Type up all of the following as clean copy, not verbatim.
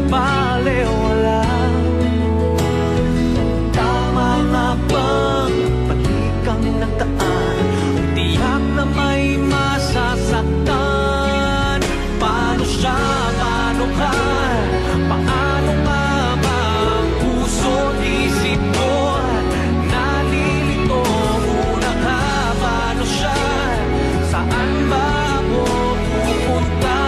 balewala. Tama nga bang palikang nagdaan? Tiyak na may masasaktan. Paano siya, paano ka? Paano nga ba ang puso't isip ko? Nalilito, una ka, paano siya? Saan ba ako pupunta?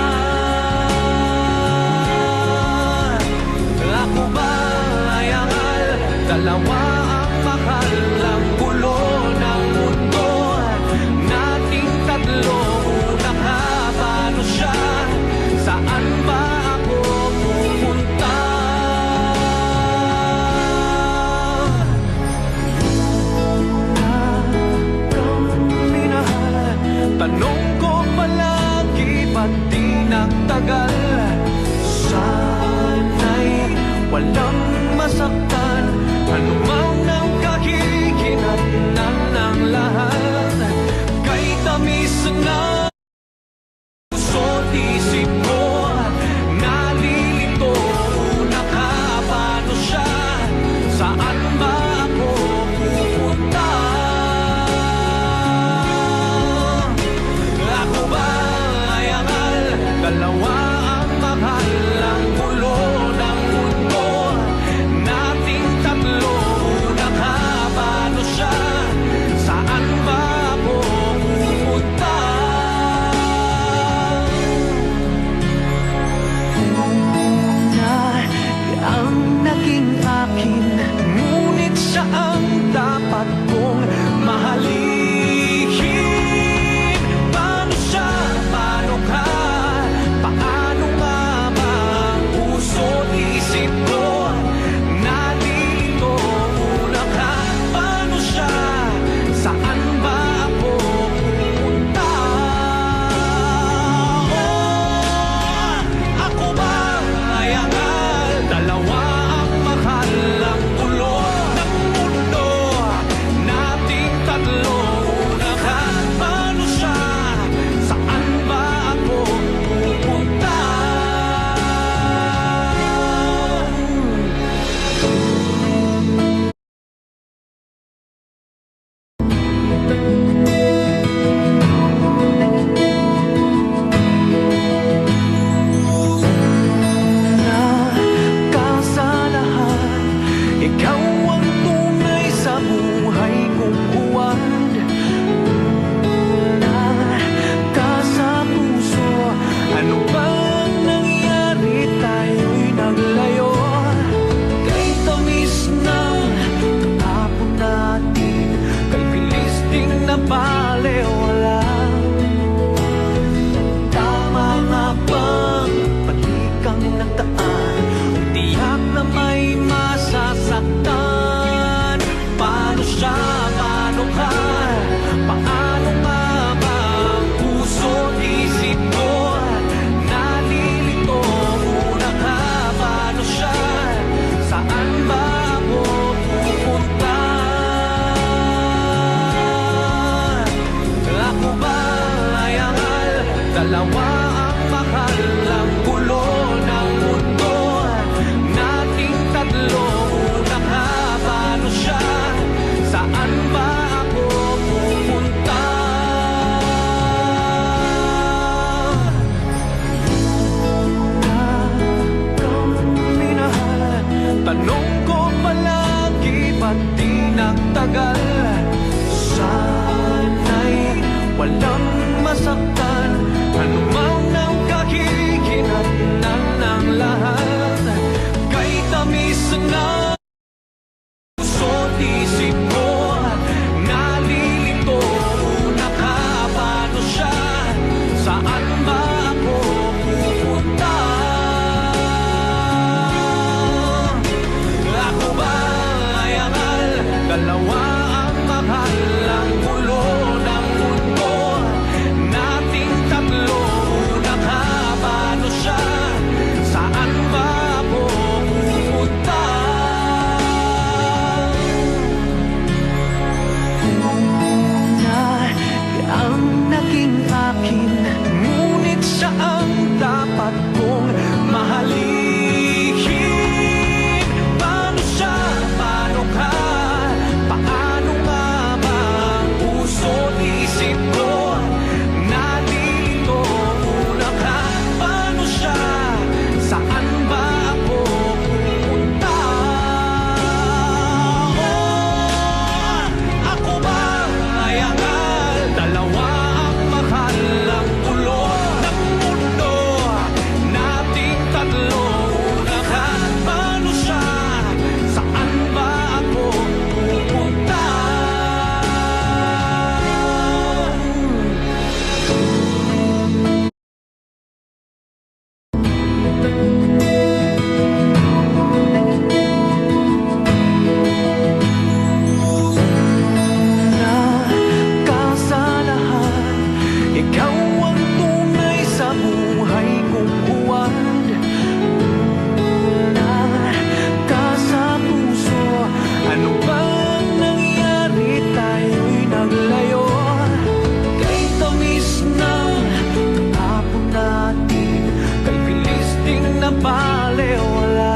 balewala.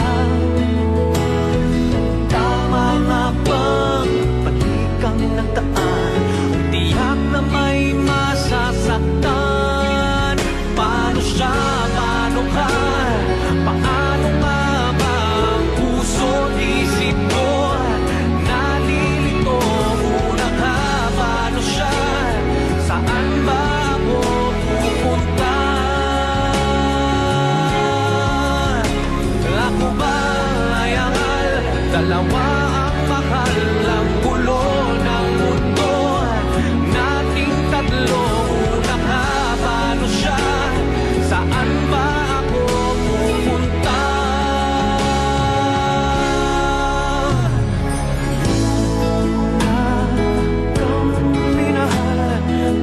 Tama nga bang palikang nagdaan, tiyak na may masasaktan? Paano siya, paano ka, paano nga ba ang puso't isip ko? Nalilito, una ka, paano siya, saan ba ako pupunta? Ako ba ay angal, dalawa ang mahal, ang gulo ng mundo nating tatlo? Una ka, paano siya, saan ba ako pupunta? Kang minahal,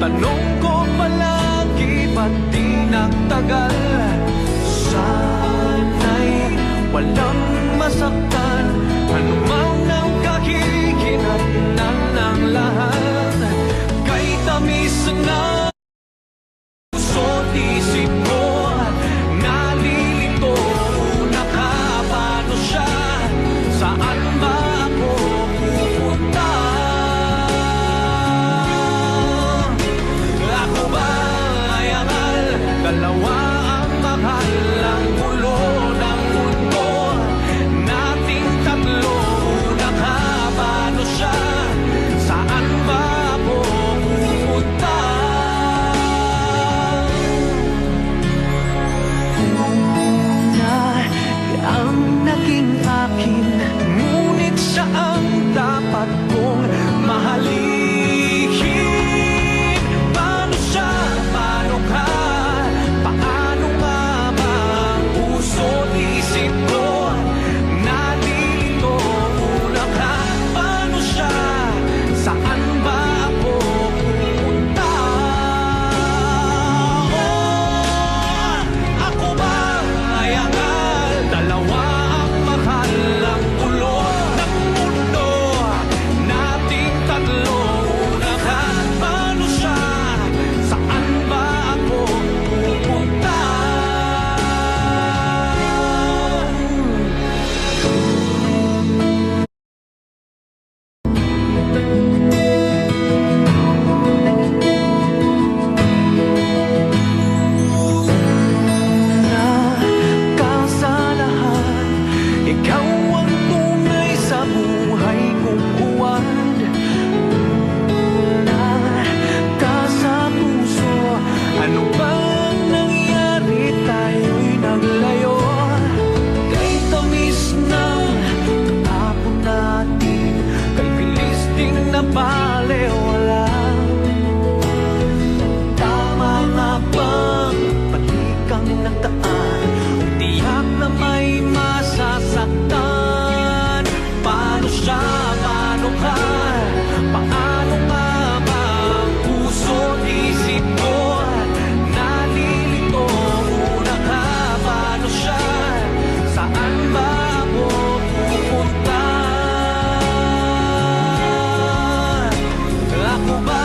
tanong ko palagi, ba't di nagtagal? Sana'y walang masaktan, anumang ang kahihinatnan ng lahat. Kay tamis na puso't isip ko, nalilito, una ka, paano siya, saan ba ako pupunta? Ako ba ay angal, dalawa ang mahal, ang gulo ng mundo nating tatlo? Una ka, paano siya, saan ba ako pupunta? Una ang naging akin, ngunit siya ang dapat kong mahalin. Paano siya, paano ka, paano nga ba ang puso't isip ko? Nalilito, una ka, paano siya, saan ba ako pupunta? Ako ba ay angal, dalawa ang mahal, ang gulo ng mundo nating tatlo? Una ka, paano siya, saan ba ako pupunta? Kasalahan, ikaw ang tunay sa buhay kong buwan. Una ka sa puso, ano bang nangyari, tayo'y naglayo? Kay tamis ng tapon natin, kay bilis din na balewala. Tama nga bang palikang nagdaan, tiyak na may masasaktan? Paano siya, paano ka, paano nga ba ang puso't isip ko? Nalilito, una ka, paano siya, saan ba ako pupunta? Ako ba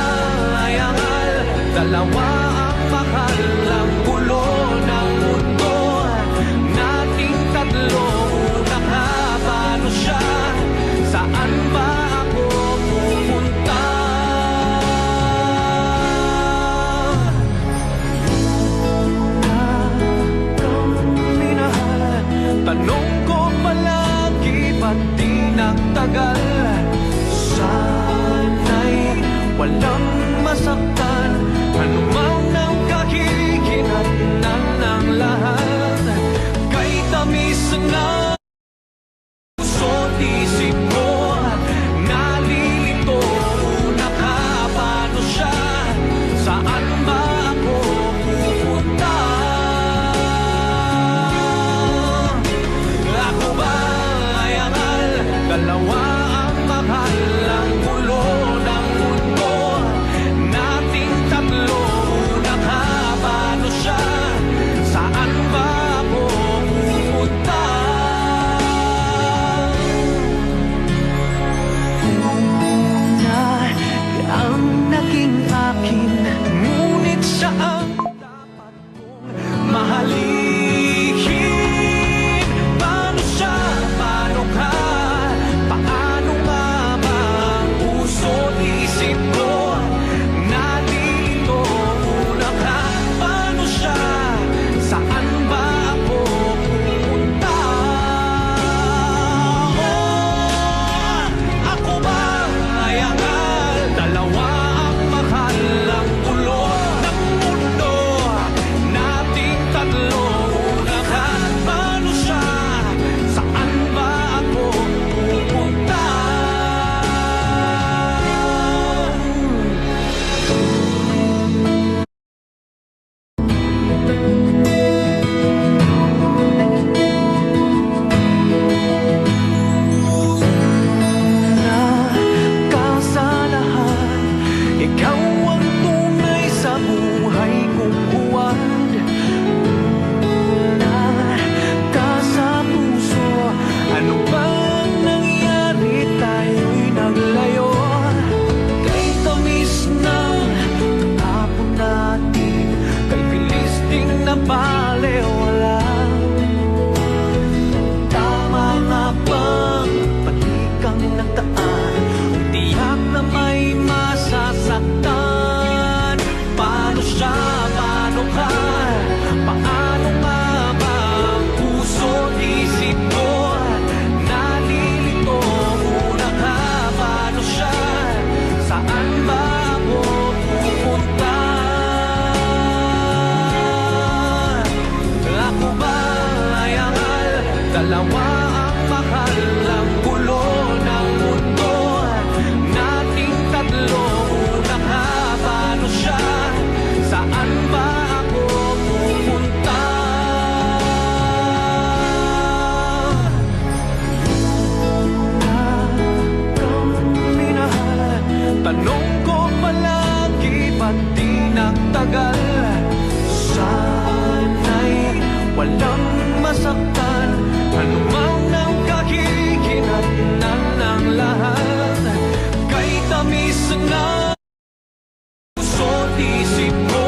ay angal, dalawa ang mahal, ang gulo ng mundo nating tatlo? Una ka, paano siya, saan ba ako pupunta? Kang minahal, tanong ko palagi, ba't di nagtagal? Sana'y walang masaktan, anumang ang kahihinatnan ng lahat. Kay tamis na puso't isip ko, nalilito, una ka, paano siya, saan ba ako pupunta? Ako ba ay angal, dalawa ang mahal, ang gulo ng mundo nating tatlo? Una ka, paano siya, saan ba ako pupunta? Dalawa ang mahal, ang gulo ng mundo. Nating tatlo, una ka, paano siya? Saan ba ako pupunta? Tanong ko palagi, ba't di nagtagal? Sana'y walang masaktan, anumang ang kahihinatnan ng lahat. Kay tamis na puso't isip ko,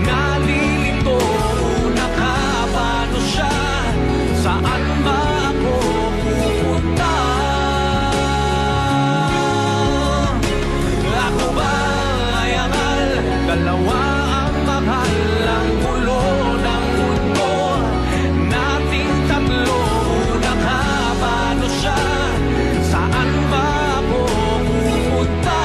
nalilito, una ka, paano siya? Saan ba ako pupunta? Ako ba ay angal? Dalawa ang mahal, ang gulo ng mundo. Nating tatlo, una ka, paano siya? Saan ba ako pupunta?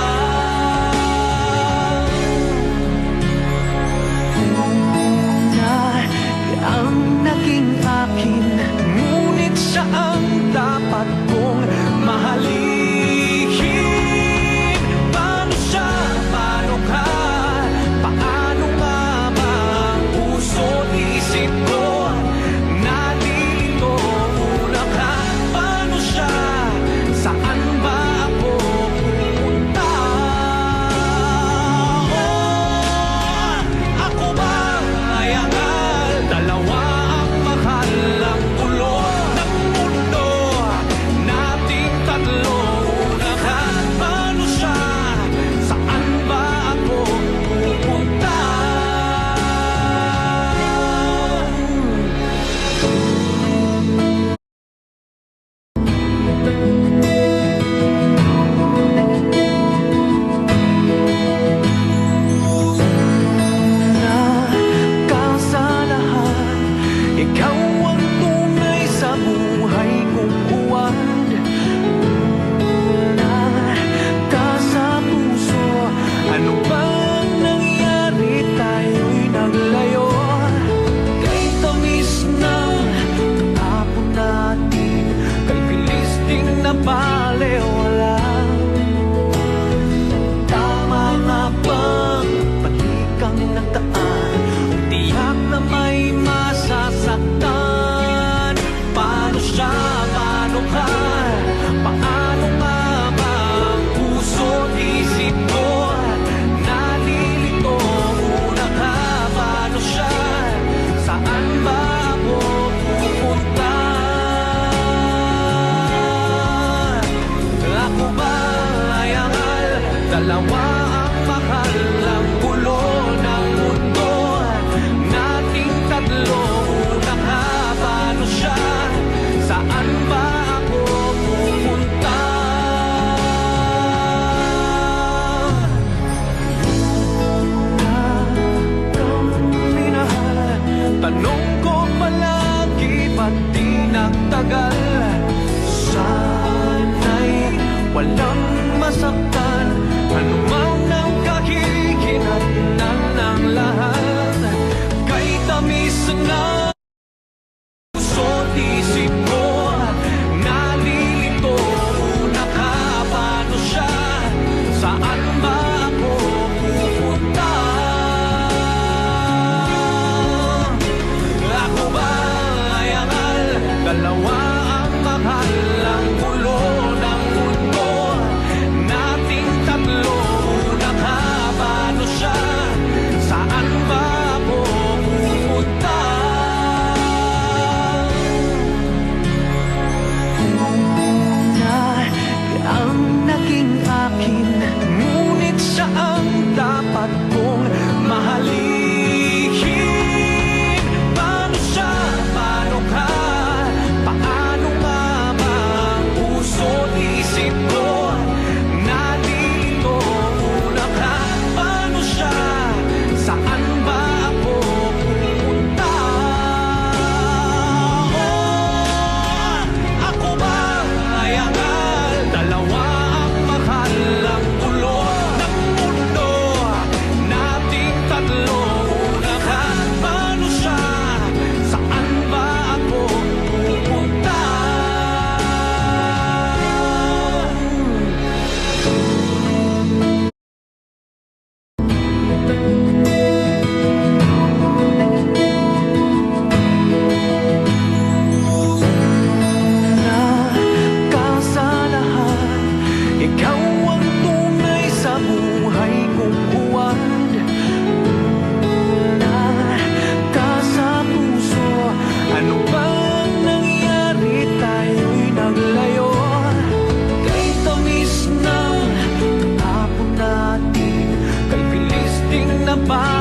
ba